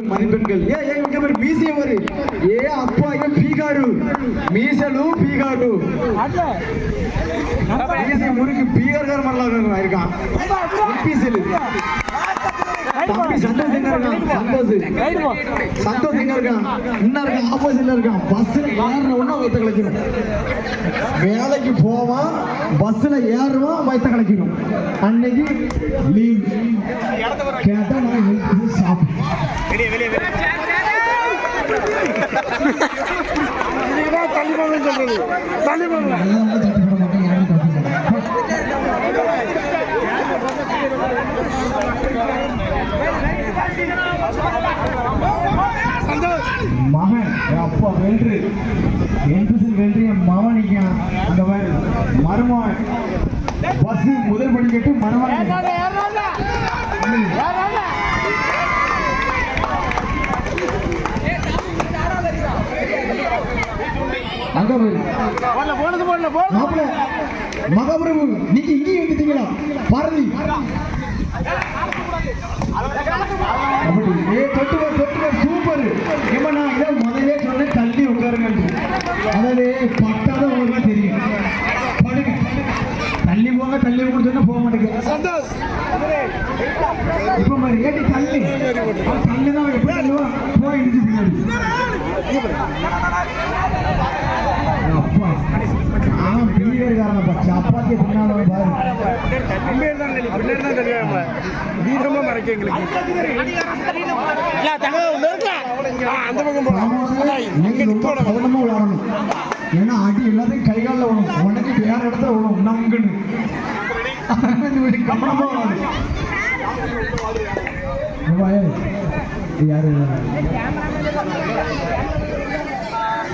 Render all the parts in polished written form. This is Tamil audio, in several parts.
మణిపెన్గల్ ఏ ఏ ఇంకా మరి మీసే మరి ఏ అప్ప ఇక పీగాడు మీసలు పీగాడు అట్లా మీసే మురికి పీగారు గారు మళ్ళా ఇక పీసలు தம்பி சந்தோஷ் எங்க இருக்கான் சந்தோஷ் எங்க இருக்கான் இன்னும் இருக்கான் ஆப்போசிட்ல இருக்கான் பஸ்ல ஏறுற ஒண்ணா வைத்த கலக்கணும் வேலைக்கு போவான் பஸ்ல ஏறுவான் வைத்த கலக்கணும் அன்னைக்கு லீவ் கேட்டா நான் சாப்பிடுவேன் மகன் அப்பா வென்று வென்று என் மகனிக்கான் அந்த மாதிரி மருமகன் பஸ் முதல் படி கேட்டு மருமகன் அங்க மகாபிரபு நீங்க இங்கேயும் வந்துட்டீங்களா பாரதி சூப்பர் இவனா இதை முதலே சொன்ன தள்ளி உட்காருங்க அதாவது பட்டாத உங்களுக்கு தெரியும் படுங்க தள்ளி போங்க தள்ளி கொடுத்தோன்னா போக மாட்டேங்க சந்தோஷ் இப்ப மாதிரி ஏட்டி தள்ளி தள்ளிதான் எப்படி தள்ளுவான் போய் இடிச்சு பின்னாடி அப்பா அவன் பீகர்காரனப்பா சப்பாத்தி பின்னாடி ஏன்னா அடி எல்லாத்தையும் கைகாலில் விடும் உனக்கு வேற இடத்துல விடும் நங்குன்னு கவனமா யாரு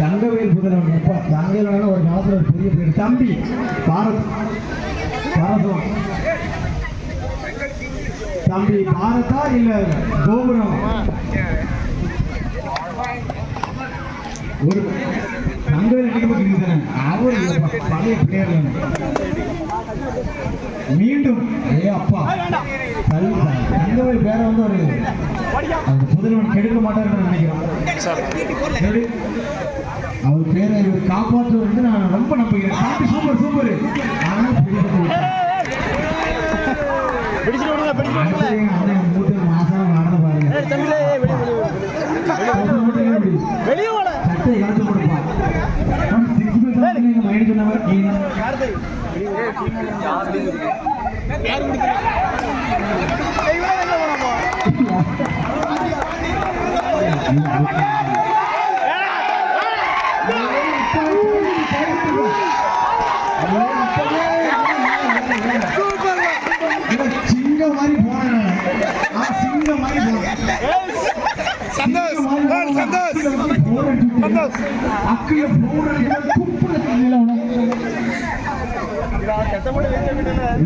தங்கவேல் புதல்வன் அப்பா தங்கவேல் ஒரு காலத்துல ஒரு பெரிய பேர் தம்பி பாரத் பாரதம் தம்பி பாரதா இல்ல கோபுரம் ஒரு தங்கவேல் அவர் பழைய பிளேயர் மீண்டும் ஏ அப்பா தங்கவேல் பேரை வந்து ஒரு புதல்வன் கெடுக்க மாட்டாருன்னு நினைக்கிறேன் அவர் பேரை இவர் காப்பாற்றுவது நான் ரொம்ப நம்புகிறேன் சூப்பர் சூப்பர் ஆனால் மாசம் நடந்து பாருங்க சட்டை கலந்து கொடுப்பான் மைண்ட் சொன்னவர் சிங்க மாதிரி போன சிங்க மாதிரி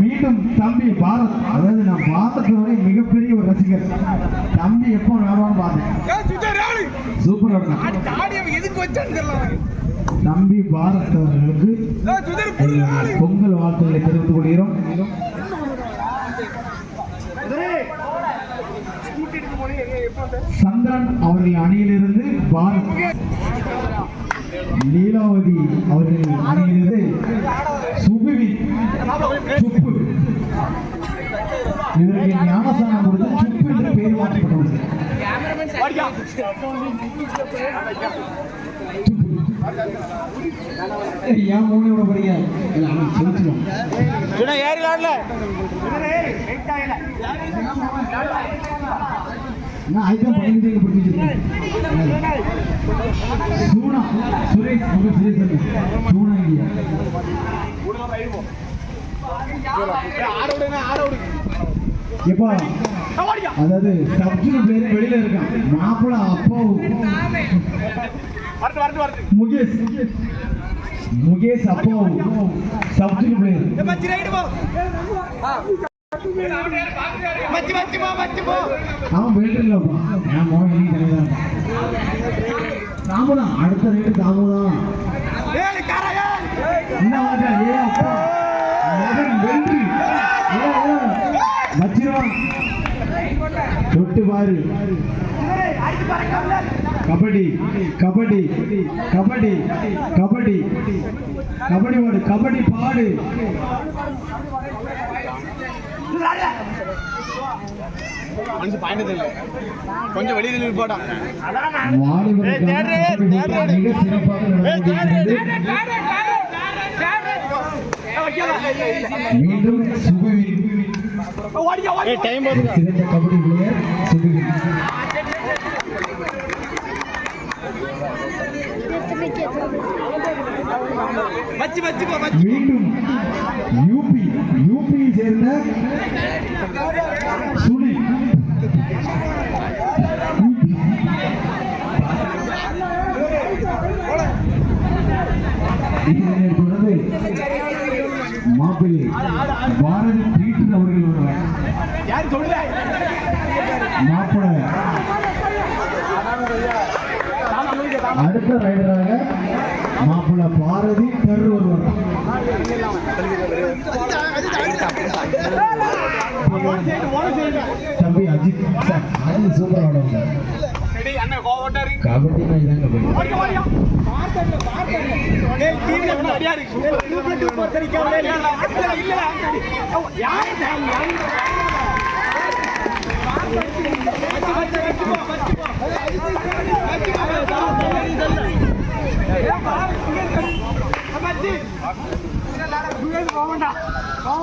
மீண்டும் தம்பி பாரத் அதாவது நான் பாரத்தோட மிகப்பெரிய ஒரு ரசிகர் தம்பி எப்போ விளையாடுவான்னு பார்த்தேன் சூப்பர் தம்பி பாரத் அவர்களுக்கு பொங்கல் வாழ்த்துக்களை தெரிவித்துக் கொள்கிறோம். சந்திரன் அவர்கள் அணியிலிருந்து பாரத், லீலாவதி அவர்கள் அணியிலிருந்து சுபுவி சுப்பு, இவருக்கு ஞானஸ்தானம் கொடுத்து சுப்பு என்று பெயர் மாற்றப்பட்டுள்ளது. ஏன் மூணு படிக்க ஐட்டம் பதினஞ்சு பிடிச்சிருக்கேன். சூனா சுரேஷ் சுரேஷ் சூனா இந்தியா எப்பா அதாவது சப்ஜெக்ட் பிளேயர் வெளியில இருக்கான். மாப்பிள்ள அப்பாவும் முகேஷ் முகேஷ் அப்பாவும் சப்ஜெக்ட் பிளேயர் அவன் போயிட்டுலப்பா என் மோகன் நீ தலைதான் தாமுதான் அடுத்த ரேட்டு தாமுதான் ஏ அப்பா மகன் வெற்றி வச்சிருவான் தொட்டு பாரு கபடி கபடி கபடி கபடி கபடி பாடு கபடி பாடு கொஞ்சம் வெளியில் போட்டான் மிக சிறப்பாக மீண்டும் சுகுவின் சிறந்த கபடி பிளேயர் சுகுவின் மீண்டும் யூபியை சேர்ந்த சுனில் இதனை தொடர்ந்து மாப்பிள்ளை பாரதி பீட்டர் அவர்கள் வருவார். மாப்பிள்ளை அடுத்த ரைடராக மாப்பிள்ளை பாரதி தரு வருவார். தம்பி அஜித் அது சூப்பர் ஆடுவாங்க. கபடினா இதாங்க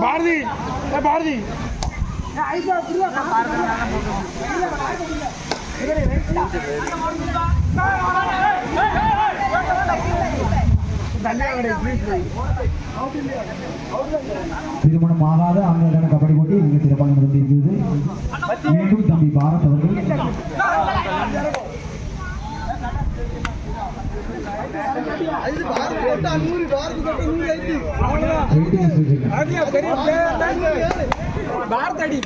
பாரதி பாரதி திருமணம் ஆகாத ஆண்களுக்கான கபடி போட்டி மிக சிறப்பாக நடந்திருக்கிறது. மீண்டும் தம்பி பாரத் அவர்கள்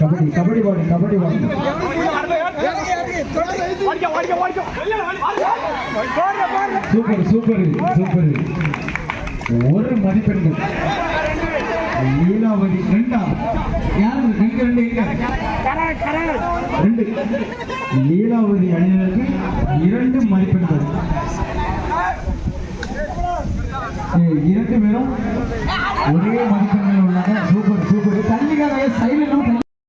கபடி கபடி பாடு கபடி பாடு சூப்பர் சூப்பர் சூப்பர். ஒரு மதிப்பெண்கள் லீலாவதி ரெண்டா யாரு ரெண்டு லீலாவதி அணியினருக்கு 2 மதிப்பெண்கள். 2 பேரும் ஒரே மதிப்பெண்